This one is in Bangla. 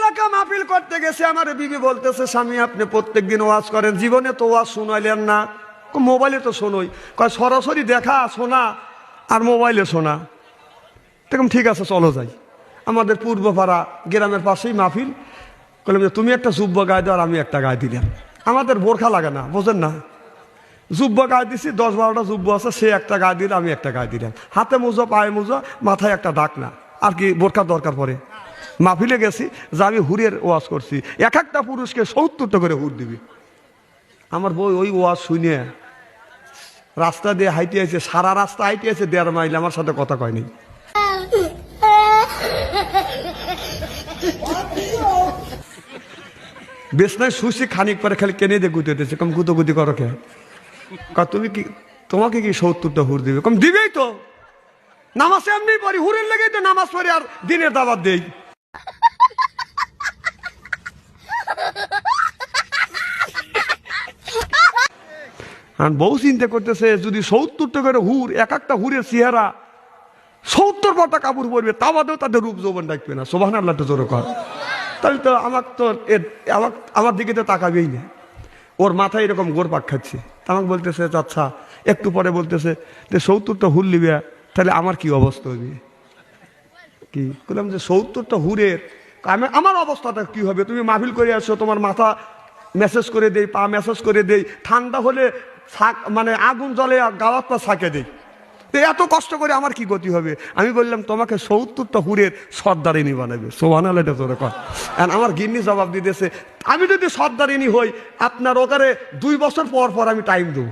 এলাকা মাহফিল করতে গেছে, আমার বিবি বলতেছে স্বামী আপনি প্রত্যেকদিন ওয়াজ করেন, জীবনে তো ওয়াজ শুনাইলেন না। মোবাইলে তো শোনোই, কয় সরাসরি দেখা শোনা আর মোবাইলে শোনা। দেখুন ঠিক আছে চলো যাই। আমাদের পূর্বপাড়া গ্রামের পাশেই মাহফিল। বললাম যে তুমি একটা জুব্ব গায়ে দাও আর আমি একটা গায়ে দিলাম। আমাদের বোরখা লাগে না, বোঝেন না, জুব্ব গায়ে দিছি, 10-12টা জুব্ব আছে, সে একটা গায়ে দিল, আমি একটা গায়ে দিলাম। হাতে মুজো, পায়ে মুজো, মাথায় একটা ডাক না, আর কি বোরখার দরকার পড়ে। মাহফিলে গেছি যে আমি হুরের ওয়াজ করছি, এক একটা পুরুষকে 70টা করে হুর দিবি। আমার বই ওই ওয়াজ শুনে রাস্তা দিয়ে হাইটে আছে, সারা রাস্তা হাইটে আছে 1.5 মাইল, আমার সাথে কথা কয়নি। বেশ নয় শুছি, খানিক পরে খালি কেনে দিয়ে গুতেছে, কম গুতোগুতি করো কে? তুমি কি, তোমাকে কি 70টা হুর দিবে? কম দিবেই তো, নামাজ এমনি পড়ি, হুরের লেগেই তো নামাজ পড়ি আর দিনের দাওয়াত দেই। বউ চিন্তা করতেছে যদি 70টা করে হুর, এক একটা হুরের চেহারা 70 কাপড় পরবে, তা বাদেও তাদের রূপ যৌবন ডাকবে না। সুবহানাল্লাহ তো জোরে কর। তাহলে তো আমার দিকে তো তাকাবেই না। ওর মাথায় এরকম গোড়পাক খাচ্ছে। আমাকে বলতেছে আচ্ছা, একটু পরে বলতেছে যে 70টা হুর লিবে, তাহলে আমার কি অবস্থা হবে? কি বললাম যে 70টা হুরের আমার অবস্থাটা কি হবে? তুমি মাহফিল করে আসো, তোমার মাথা মেসেজ করে দেই, পা মেসেজ করে দেই, ঠান্ডা হলে মানে আগুন জ্বলে গাওয়াত পা ছাকে দেই, এত কষ্ট করে আমার কি গতি হবে? আমি বললাম তোমাকে 70টা হুরের সর্দারিনী বানাবে। সুবহানাল্লাহ তোরে কর। আমার গিন্নি জবাব দিতেছে আমি যদি সর্দারিনী হই, আপনার ওখানে 2 বছর পর পর আমি টাইম দেবো।